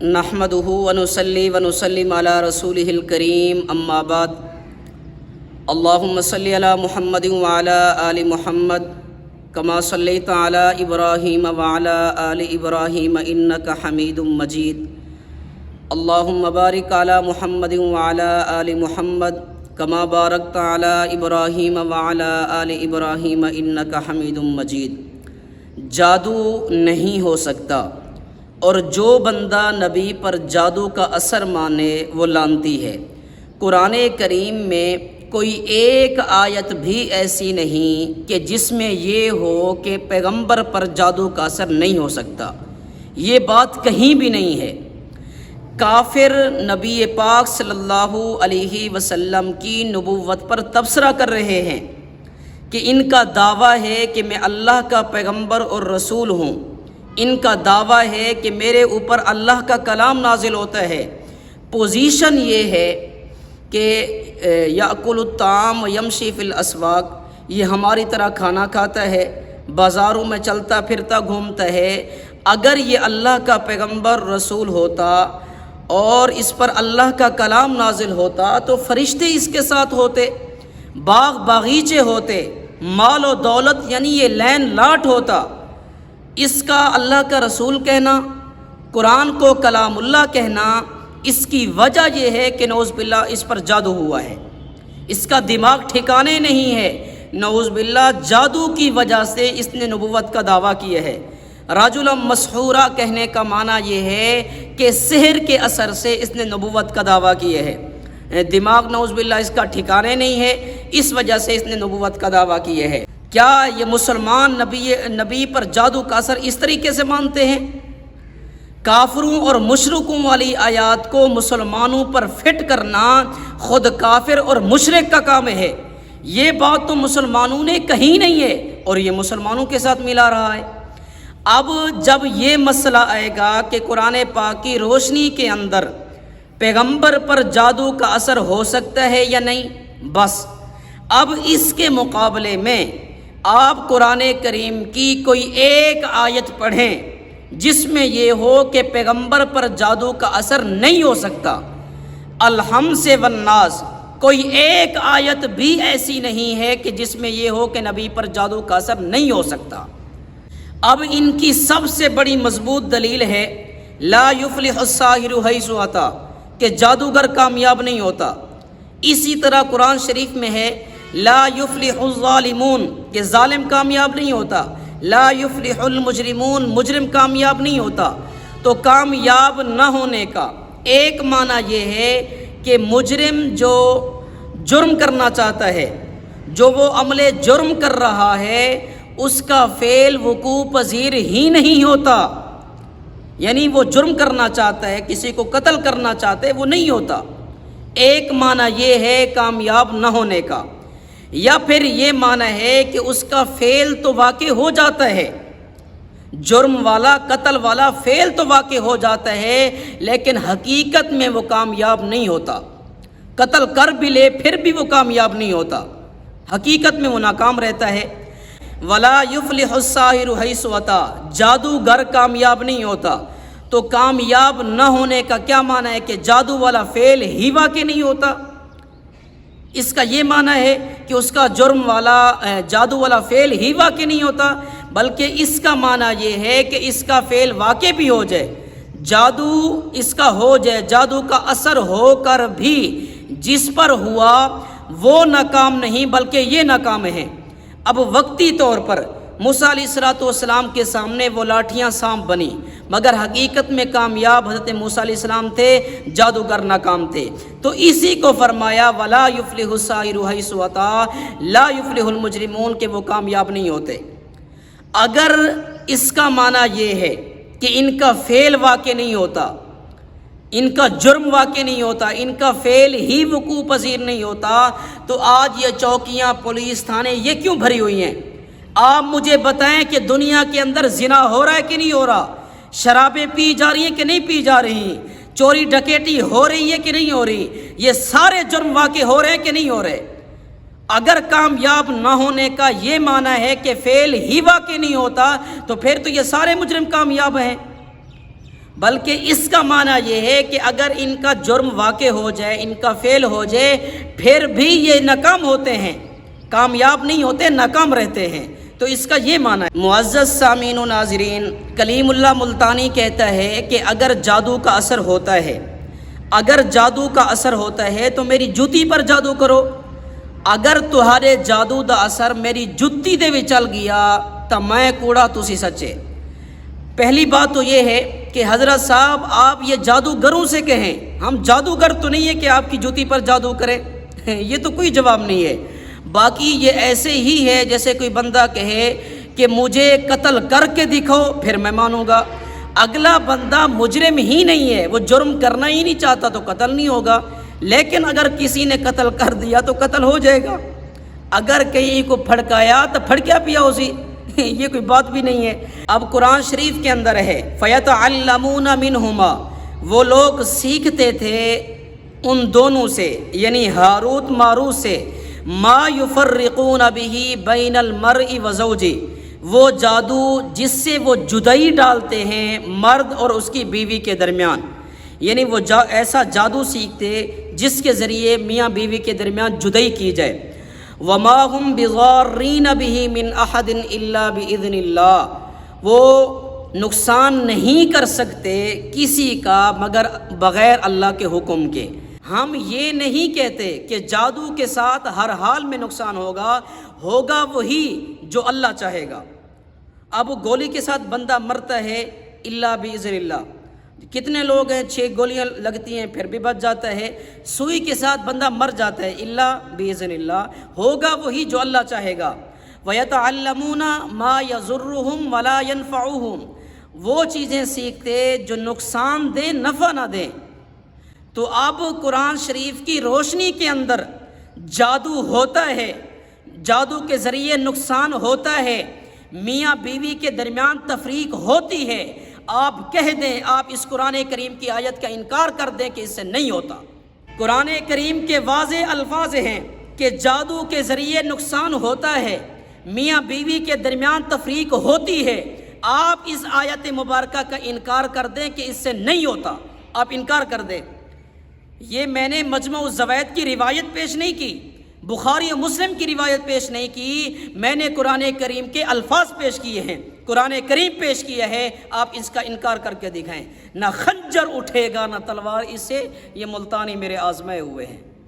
نحمدہ ونصلی ونسلم علی رسولہ الکریم اما بعد اللہم صلی علی محمد وعلی آل محمد کما صلیت علی ابراہیم وعلی آل ابراہیم انک حمید مجید اللہم بارک علی محمد وعلی آل محمد کما بارکت علی ابراہیم وعلی آل ابراہیم انک حمید مجید۔ جادو نہیں ہو سکتا، اور جو بندہ نبی پر جادو کا اثر مانے وہ لعنتی ہے۔ قرآن کریم میں کوئی ایک آیت بھی ایسی نہیں کہ جس میں یہ ہو کہ پیغمبر پر جادو کا اثر نہیں ہو سکتا، یہ بات کہیں بھی نہیں ہے۔ کافر نبی پاک صلی اللہ علیہ وسلم کی نبوت پر تبصرہ کر رہے ہیں کہ ان کا دعویٰ ہے کہ میں اللہ کا پیغمبر اور رسول ہوں، ان کا دعویٰ ہے کہ میرے اوپر اللہ کا کلام نازل ہوتا ہے۔ پوزیشن یہ ہے کہ یاکل الطعام یمشی فی الاسواق، یہ ہماری طرح کھانا کھاتا ہے، بازاروں میں چلتا پھرتا گھومتا ہے۔ اگر یہ اللہ کا پیغمبر رسول ہوتا اور اس پر اللہ کا کلام نازل ہوتا تو فرشتے اس کے ساتھ ہوتے، باغ باغیچے ہوتے، مال و دولت یعنی یہ لین لاٹ ہوتا۔ اس کا اللہ کا رسول کہنا، قرآن کو کلام اللہ کہنا، اس کی وجہ یہ ہے کہ نعوذ باللہ اس پر جادو ہوا ہے، اس کا دماغ ٹھکانے نہیں ہے، نعوذ باللہ جادو کی وجہ سے اس نے نبوت کا دعویٰ کیا ہے۔ رجلا مسحورا کہنے کا معنی یہ ہے کہ سحر کے اثر سے اس نے نبوت کا دعویٰ کیا ہے، دماغ نعوذ باللہ اس کا ٹھکانے نہیں ہے، اس وجہ سے اس نے نبوت کا دعویٰ کیا ہے۔ کیا یہ مسلمان نبی پر جادو کا اثر اس طریقے سے مانتے ہیں؟ کافروں اور مشرکوں والی آیات کو مسلمانوں پر فٹ کرنا خود کافر اور مشرک کا کام ہے۔ یہ بات تو مسلمانوں نے کہی نہیں ہے اور یہ مسلمانوں کے ساتھ ملا رہا ہے۔ اب جب یہ مسئلہ آئے گا کہ قرآن پاک کی روشنی کے اندر پیغمبر پر جادو کا اثر ہو سکتا ہے یا نہیں، بس اب اس کے مقابلے میں آپ قرآن کریم کی کوئی ایک آیت پڑھیں جس میں یہ ہو کہ پیغمبر پر جادو کا اثر نہیں ہو سکتا۔ الحمد سے والناس کوئی ایک آیت بھی ایسی نہیں ہے کہ جس میں یہ ہو کہ نبی پر جادو کا اثر نہیں ہو سکتا۔ اب ان کی سب سے بڑی مضبوط دلیل ہے لا یفلح الساحر حیث اتی، کہ جادوگر کامیاب نہیں ہوتا۔ اسی طرح قرآن شریف میں ہے لا یفلح الظالمون، کہ ظالم کامیاب نہیں ہوتا۔ لا یفلح المجرمون، مجرم کامیاب نہیں ہوتا۔ تو کامیاب نہ ہونے کا ایک معنی یہ ہے کہ مجرم جو جرم کرنا چاہتا ہے، جو وہ عمل جرم کر رہا ہے، اس کا فعل وقوع پذیر ہی نہیں ہوتا، یعنی وہ جرم کرنا چاہتا ہے، کسی کو قتل کرنا چاہتا ہے، وہ نہیں ہوتا۔ ایک معنی یہ ہے کامیاب نہ ہونے کا، یا پھر یہ معنی ہے کہ اس کا فعل تو واقع ہو جاتا ہے، جرم والا قتل والا فعل تو واقع ہو جاتا ہے، لیکن حقیقت میں وہ کامیاب نہیں ہوتا۔ قتل کر بھی لے پھر بھی وہ کامیاب نہیں ہوتا، حقیقت میں وہ ناکام رہتا ہے۔ ولا یفلح الساحر حیث اتی، جادوگر کامیاب نہیں ہوتا۔ تو کامیاب نہ ہونے کا کیا معنی ہے کہ جادو والا فعل ہی واقع نہیں ہوتا؟ اس کا یہ معنی ہے کہ اس کا جرم والا جادو والا فعل ہی واقع نہیں ہوتا، بلکہ اس کا معنی یہ ہے کہ اس کا فعل واقع بھی ہو جائے، جادو اس کا ہو جائے، جادو کا اثر ہو کر بھی جس پر ہوا وہ ناکام نہیں بلکہ یہ ناکام ہے۔ اب وقتی طور پر موسیٰ علیہ السلام کے سامنے وہ لاٹھیاں سانپ بنی، مگر حقیقت میں کامیاب حضرت موسیٰ علیہ السلام تھے، جادوگر ناکام تھے۔ تو اسی کو فرمایا ولا یفلح الساحر حیث اتی لا یفلح المجرمون، کہ وہ کامیاب نہیں ہوتے۔ اگر اس کا معنی یہ ہے کہ ان کا فعل واقع نہیں ہوتا، ان کا جرم واقع نہیں ہوتا، ان کا فعل ہی وقوع پذیر نہیں ہوتا، تو آج یہ چوکیاں، پولیس تھانے یہ کیوں بھری ہوئی ہیں؟ آپ مجھے بتائیں کہ دنیا کے اندر زنا ہو رہا ہے کہ نہیں ہو رہا، شرابیں پی جا رہی ہیں کہ نہیں پی جا رہی، چوری ڈکیٹی ہو رہی ہے کہ نہیں ہو رہی، یہ سارے جرم واقع ہو رہے ہیں کہ نہیں ہو رہے؟ اگر کامیاب نہ ہونے کا یہ معنی ہے کہ فعل ہی واقع نہیں ہوتا تو پھر تو یہ سارے مجرم کامیاب ہیں۔ بلکہ اس کا معنی یہ ہے کہ اگر ان کا جرم واقع ہو جائے، ان کا فعل ہو جائے، پھر بھی یہ ناکام ہوتے ہیں، کامیاب نہیں ہوتے، ناکام رہتے ہیں۔ تو اس کا یہ معنی ہے۔ معزز سامعین و ناظرین، کلیم اللہ ملتانی کہتا ہے کہ اگر جادو کا اثر ہوتا ہے، اگر جادو کا اثر ہوتا ہے تو میری جوتی پر جادو کرو، اگر تہارے جادو دا اثر میری جتی دے وچ چل گیا تو میں کوڑا تسی سچے۔ پہلی بات تو یہ ہے کہ حضرت صاحب آپ یہ جادوگروں سے کہیں، ہم جادوگر تو نہیں ہے کہ آپ کی جوتی پر جادو کرے، یہ تو کوئی جواب نہیں ہے۔ باقی یہ ایسے ہی ہے جیسے کوئی بندہ کہے کہ مجھے قتل کر کے دکھاؤ پھر میں مانوں گا۔ اگلا بندہ مجرم ہی نہیں ہے، وہ جرم کرنا ہی نہیں چاہتا تو قتل نہیں ہوگا، لیکن اگر کسی نے قتل کر دیا تو قتل ہو جائے گا۔ اگر کہیں کو پھڑکایا تو پھڑکیا پیا اسی، یہ کوئی بات بھی نہیں ہے۔ اب قرآن شریف کے اندر ہے فَيَتَعَلَّمُونَ مِنْهُمَا، وہ لوگ سیکھتے تھے ان دونوں سے، یعنی ہاروت ماروت سے، ما یفرقون بہ بین المرء وزوجہ، وہ جادو جس سے وہ جدائی ڈالتے ہیں مرد اور اس کی بیوی کے درمیان، یعنی وہ ایسا جادو سیکھتے جس کے ذریعے میاں بیوی کے درمیان جدائی کی جائے۔ وما ہم بضارین بہ من احد الا باذن اللہ، وہ نقصان نہیں کر سکتے کسی کا مگر بغیر اللہ کے حکم کے۔ ہم یہ نہیں کہتے کہ جادو کے ساتھ ہر حال میں نقصان ہوگا، ہوگا وہی جو اللہ چاہے گا۔ اب گولی کے ساتھ بندہ مرتا ہے الا باذن اللہ، کتنے لوگ ہیں 6 گولیاں لگتی ہیں پھر بھی بچ جاتا ہے۔ سوئی کے ساتھ بندہ مر جاتا ہے الا باذن اللہ، ہوگا وہی جو اللہ چاہے گا۔ وَيَتَعَلَّمُونَ مَا يَضُرُّهُمْ وَلَا يَنْفَعُهُمْ، وہ چیزیں سیکھتے جو نقصان دیں نفع نہ دیں۔ تو اب قرآن شریف کی روشنی کے اندر جادو ہوتا ہے، جادو کے ذریعے نقصان ہوتا ہے، میاں بیوی کے درمیان تفریق ہوتی ہے، آپ کہہ دیں، آپ اس قرآن کریم کی آیت کا انکار کر دیں کہ اس سے نہیں ہوتا۔ قرآن کریم کے واضح الفاظ ہیں کہ جادو کے ذریعے نقصان ہوتا ہے، میاں بیوی کے درمیان تفریق ہوتی ہے، آپ اس آیت مبارکہ کا انکار کر دیں کہ اس سے نہیں ہوتا، آپ انکار کر دیں۔ یہ میں نے مجمع الزوائد کی روایت پیش نہیں کی، بخاری و مسلم کی روایت پیش نہیں کی، میں نے قرآن کریم کے الفاظ پیش کیے ہیں، قرآن کریم پیش کیا ہے، آپ اس کا انکار کر کے دکھائیں۔ نہ خنجر اٹھے گا نہ تلوار اس سے، یہ ملتانی میرے آزمائے ہوئے ہیں۔